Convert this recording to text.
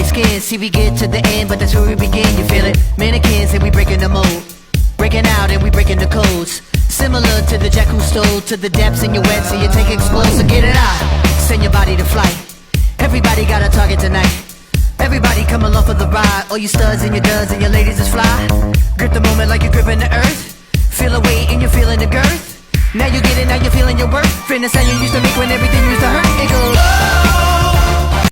your skin. See, we get to the end, but that's where we begin. You feel it? Mannequins and we breaking the mold, breaking out and we breaking the codes. Similar to the jack who stole to the depths in your wet, so you take explode. So get it out, send your body to flight. Everybody got a target tonight. Everybody come along for the ride. All you studs and your duds and your ladies is fly. Grip the moment like you're gripping the earth. Feel a weight and you're feeling the girth. Now you get it, now you're feeling your worth. Fitness how you used to make when everything used to hurt. It goes